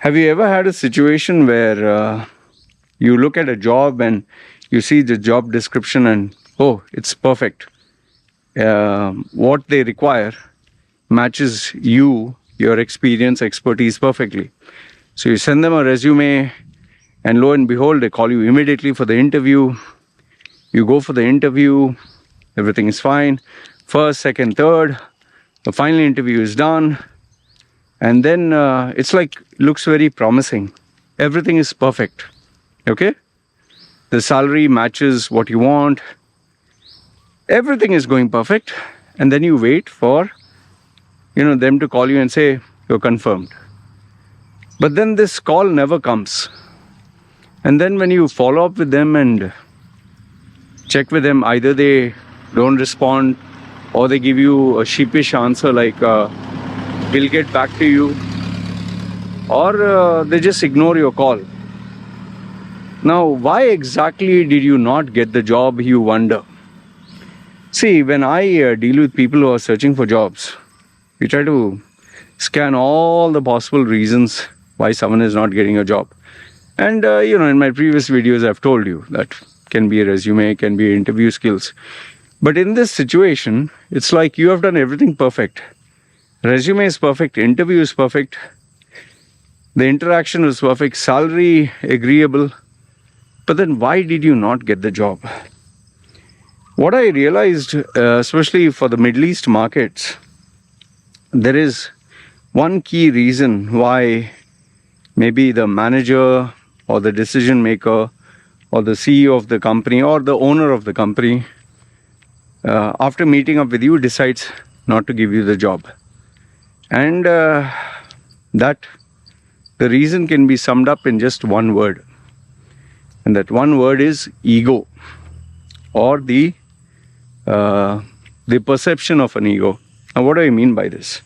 Have you ever had a situation where you look at a job and you see the job description and, oh, it's perfect. What they require matches your experience, expertise perfectly. So you send them a resume and lo and behold, they call you immediately for the interview. You go for the interview, everything is fine. First, second, third, the final interview is done. And then it's like, looks very promising. Everything is perfect. Okay? The salary matches what you want. Everything is going perfect. And then you wait for, them to call you and say, you're confirmed. But then this call never comes. And then when you follow up with them and check with them, either they don't respond or they give you a sheepish answer like, we'll get back to you, or they just ignore your call. Now, why exactly did you not get the job, you wonder? See, when I deal with people who are searching for jobs, we try to scan all the possible reasons why someone is not getting a job. And, in my previous videos, I've told you that can be a resume, can be interview skills. But in this situation, it's like you have done everything perfect. Resume is perfect, interview is perfect, the interaction is perfect, salary agreeable. But then why did you not get the job? What I realized, especially for the Middle East markets, there is one key reason why maybe the manager or the decision maker or the CEO of the company or the owner of the company, after meeting up with you, decides not to give you the job. And the reason can be summed up in just one word. And that one word is ego, or the perception of an ego. Now, what do I mean by this?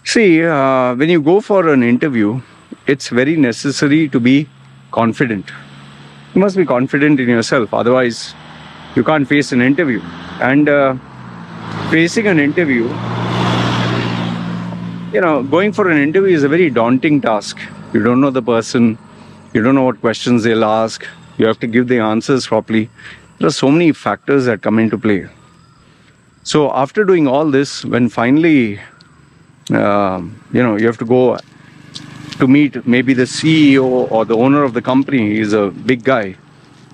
See, when you go for an interview, it's very necessary to be confident. You must be confident in yourself, otherwise you can't face an interview. And facing an interview, going for an interview is a very daunting task. You don't know the person, you don't know what questions they'll ask, you have to give the answers properly. There are so many factors that come into play. So after doing all this, when finally, you have to go to meet maybe the CEO or the owner of the company, he's a big guy,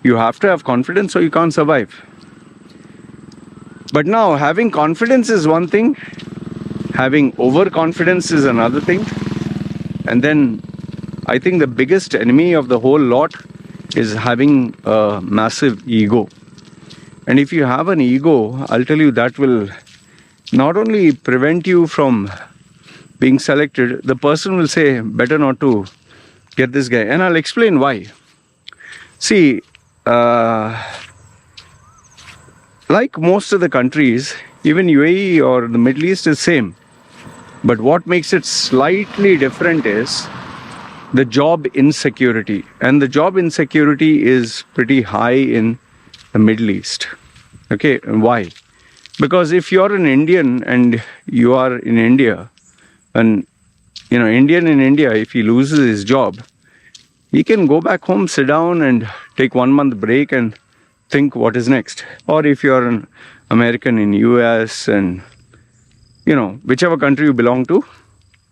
you have to have confidence or you can't survive. But now, having confidence is one thing, having overconfidence is another thing. And then I think the biggest enemy of the whole lot is having a massive ego. And if you have an ego, I'll tell you that will not only prevent you from being selected, the person will say, better not to get this guy. And I'll explain why. See, like most of the countries, even UAE or the Middle East is same. But what makes it slightly different is the job insecurity. And the job insecurity is pretty high in the Middle East. Okay, and why? Because if you're an Indian and you are in India, and Indian in India, if he loses his job, he can go back home, sit down and take 1 month break and think what is next. Or if you're an American in US and whichever country you belong to,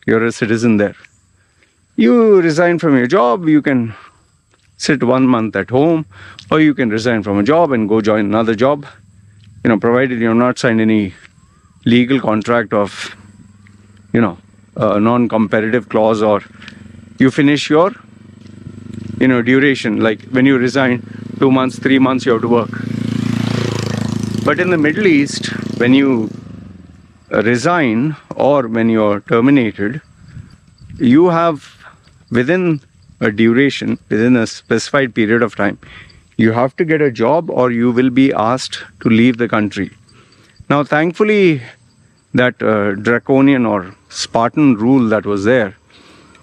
you're a citizen there. You resign from your job, you can sit 1 month at home, or you can resign from a job and go join another job, provided you've not signed any legal contract of, a non-competitive clause, or you finish your, duration. Like when you resign, 2 months, 3 months, you have to work. But in the Middle East, when you resign or when you're terminated, you have within a duration, within a specified period of time, you have to get a job or you will be asked to leave the country. Now, thankfully, that draconian or Spartan rule that was there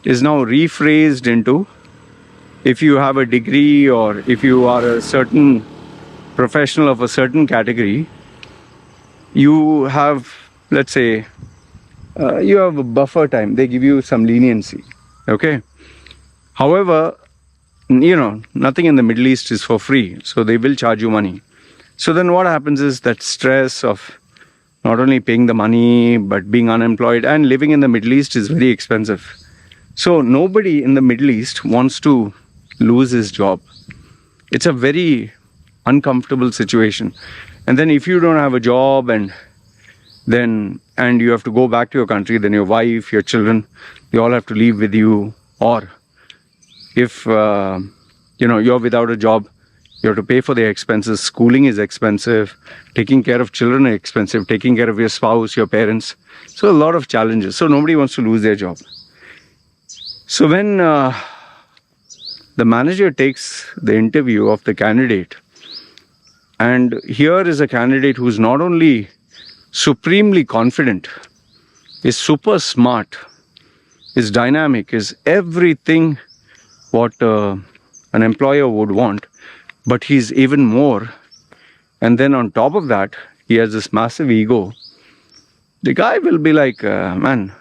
is now rephrased into, if you have a degree or if you are a certain professional of a certain category, you have, let's say, you have a buffer time. They give you some leniency. Okay. However, nothing in the Middle East is for free. So they will charge you money. So then what happens is that stress of not only paying the money, but being unemployed, and living in the Middle East is very expensive. So nobody in the Middle East wants to lose his job. It's a very uncomfortable situation. And then if you don't have a job and you have to go back to your country, then your wife, your children, they all have to leave with you. Or if you're without a job, you have to pay for their expenses. Schooling is expensive. Taking care of children is expensive. Taking care of your spouse, your parents. So a lot of challenges. So nobody wants to lose their job. So when the manager takes the interview of the candidate, and here is a candidate who's not only supremely confident, is super smart, is dynamic, is everything what an employer would want, but he's even more. And then on top of that, he has this massive ego. The guy will be like, man,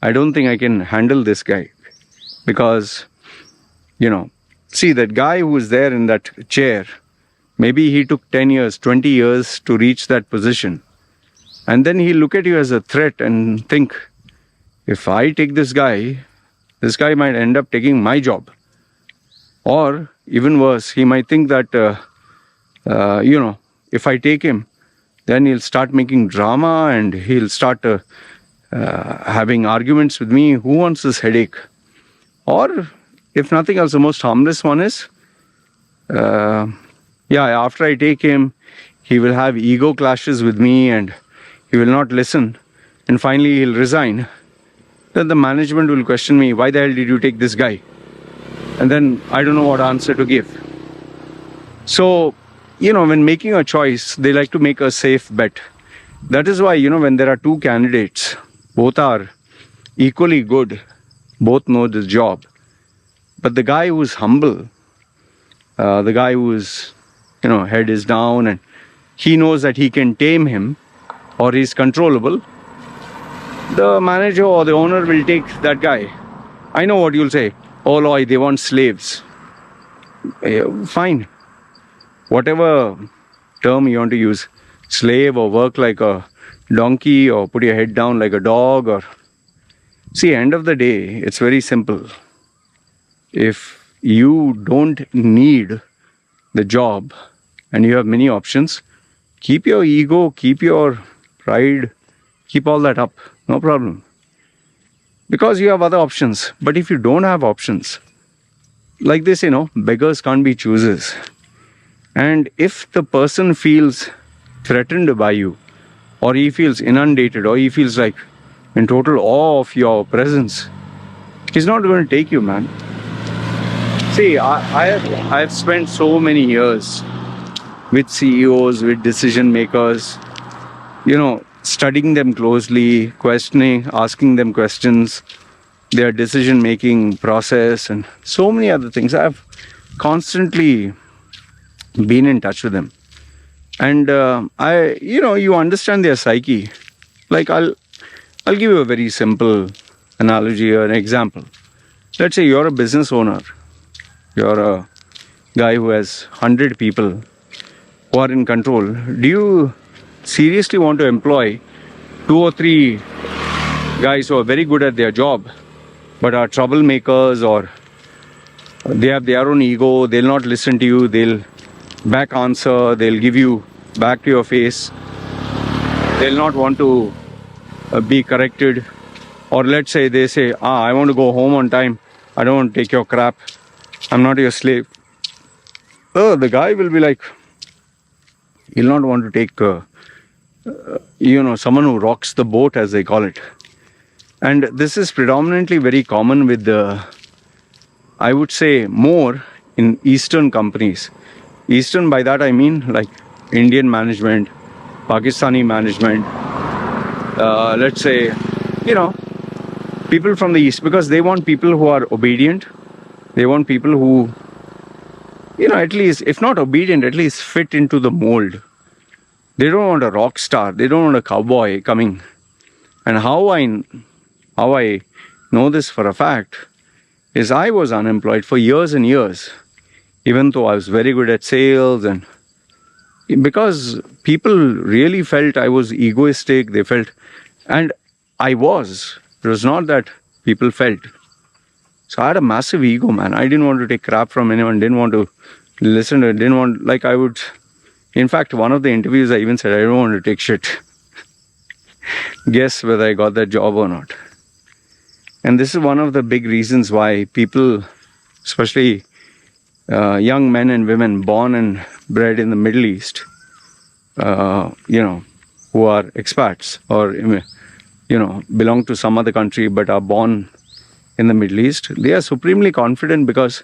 I don't think I can handle this guy. Because, see, that guy who is there in that chair, maybe he took 10 years, 20 years to reach that position. And then he'll look at you as a threat and think, if I take this guy might end up taking my job. Or even worse, he might think that, if I take him, then he'll start making drama and he'll start having arguments with me. Who wants this headache? Or if nothing else, the most harmless one is, after I take him, he will have ego clashes with me and he will not listen. And finally, he'll resign. Then the management will question me, why the hell did you take this guy? And then I don't know what answer to give. So, when making a choice, they like to make a safe bet. That is why, when there are two candidates, both are equally good, both know the job. But the guy who's humble, the guy whose, head is down and he knows that he can tame him or he's controllable, the manager or the owner will take that guy. I know what you'll say. Oh, Loy, they want slaves. Fine. Whatever term you want to use, slave or work like a donkey or put your head down like a dog or... See, end of the day, it's very simple. If you don't need the job and you have many options, keep your ego, keep your pride, keep all that up. No problem. Because you have other options. But if you don't have options, like they say, beggars can't be choosers. And if the person feels threatened by you, or he feels inundated, or he feels like in total awe of your presence, he's not going to take you, man. See, I have spent so many years with CEOs, with decision makers, studying them closely, questioning, asking them questions, their decision-making process, and so many other things. I've constantly been in touch with them. And you understand their psyche. Like, I'll give you a very simple analogy or an example. Let's say you're a business owner. You're a guy who has 100 people who are in control. Do you seriously want to employ 2 or 3 guys who are very good at their job but are troublemakers, or they have their own ego, they'll not listen to you, they'll back answer, they'll give you back to your face, they'll not want to be corrected? Or let's say they say, I want to go home on time, I don't want to take your crap, I'm not your slave. The guy will be like, he'll not want to take someone who rocks the boat, as they call it. And this is predominantly very common with I would say more in Eastern companies. Eastern, by that I mean like Indian management, Pakistani management, let's say, people from the East, because they want people who are obedient. They want people who, at least, if not obedient, at least fit into the mold. They don't want a rock star. They don't want a cowboy coming. And how I know this for a fact, is I was unemployed for years and years, even though I was very good at sales, and because people really felt I was egoistic, they felt, and I was. It was not that people felt. So I had a massive ego, man. I didn't want to take crap from anyone, didn't want to listen to it, didn't want, like I would, in fact, one of the interviews I even said, I don't want to take shit. Guess whether I got that job or not. And this is one of the big reasons why people, especially young men and women born and bred in the Middle East, who are expats or, belong to some other country but are born in the Middle East, they are supremely confident because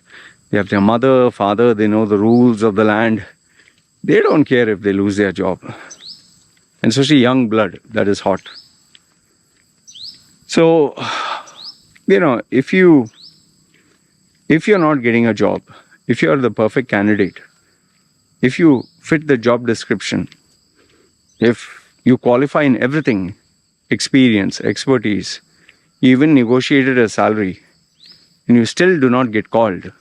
they have their mother, father, they know the rules of the land. They don't care if they lose their job. And especially young blood, that is hot. So, if you're not getting a job, if you are the perfect candidate, if you fit the job description, if you qualify in everything, experience, expertise, you even negotiated a salary, and you still do not get called.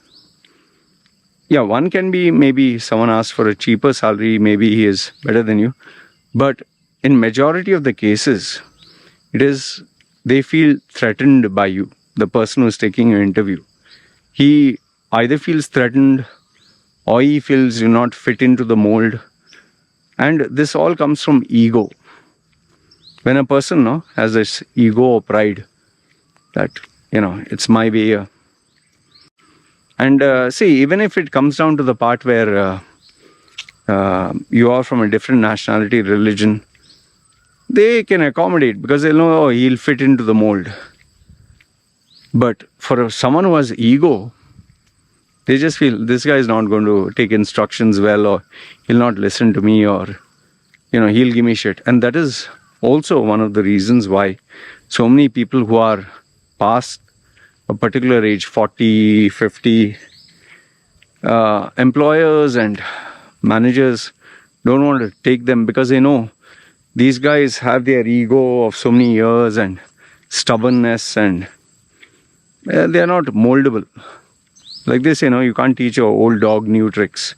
Yeah, one can be maybe someone asks for a cheaper salary, maybe he is better than you. But in majority of the cases, it is they feel threatened by you, the person who is taking your interview. He either feels threatened or he feels you not fit into the mold. And this all comes from ego. When a person has this ego or pride that, it's my way. And see, even if it comes down to the part where you are from a different nationality, religion, they can accommodate because they'll know he'll fit into the mold. But for someone who has ego, they just feel this guy is not going to take instructions well, or he'll not listen to me, or he'll give me shit. And that is also one of the reasons why so many people who are past a particular age, 40, 50, employers and managers don't want to take them because they know these guys have their ego of so many years and stubbornness, and they are not moldable. Like they say, you can't teach your old dog new tricks.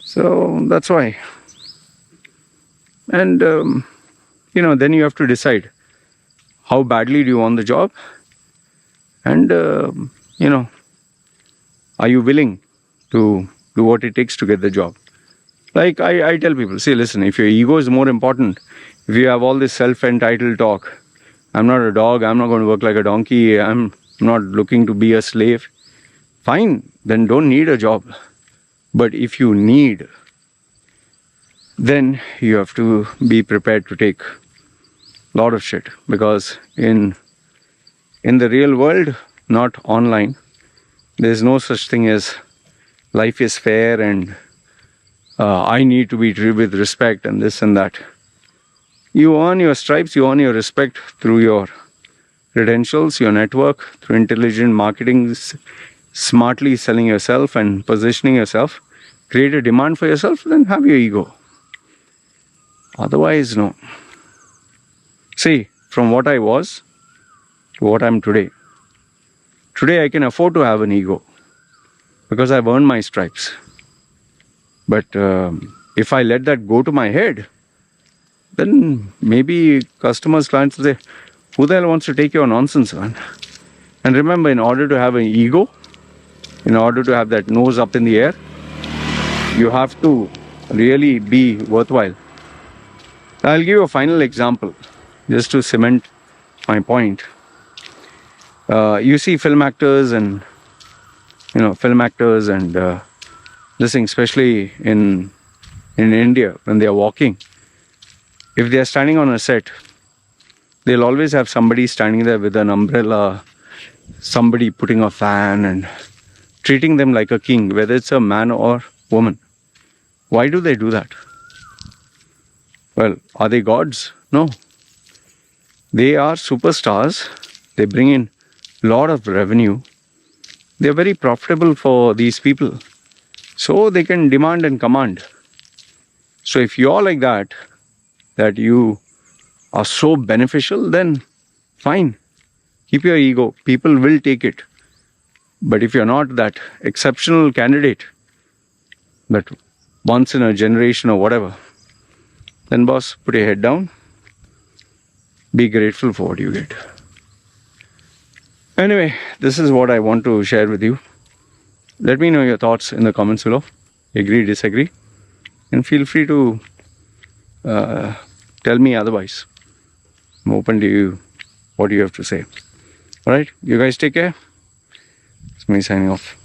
So that's why. And, then you have to decide how badly do you want the job, and, are you willing to do what it takes to get the job? Like I tell people, see, listen, if your ego is more important, if you have all this self-entitled talk, I'm not a dog, I'm not going to work like a donkey, I'm not looking to be a slave, fine, then don't need a job. But if you need, then you have to be prepared to take a lot of shit. Because in the real world, not online, there's no such thing as life is fair and I need to be treated with respect and this and that. You earn your stripes, you earn your respect through your credentials, your network, through intelligent marketing, smartly selling yourself and positioning yourself. Create a demand for yourself, then have your ego. Otherwise, no. See, from what I was to what I'm today. Today I can afford to have an ego because I've earned my stripes. But if I let that go to my head, then maybe customers, clients will say, who the hell wants to take your nonsense, man? And remember, in order to have an ego, in order to have that nose up in the air, you have to really be worthwhile. I'll give you a final example, just to cement my point. You see film actors and listen, especially in India, when they are walking, if they are standing on a set, they'll always have somebody standing there with an umbrella, somebody putting a fan and treating them like a king, whether it's a man or woman. Why do they do that? Well, are they gods? No. They are superstars. They bring in a lot of revenue. They're very profitable for these people. So they can demand and command. So if you're like that you are so beneficial, then fine. Keep your ego. People will take it. But if you're not that exceptional candidate, that once in a generation or whatever, then boss, put your head down. Be grateful for what you get. Anyway, this is what I want to share with you. Let me know your thoughts in the comments below. Agree, disagree. And feel free to tell me otherwise. I'm open to you, what you have to say. Alright, you guys take care. It's me signing off.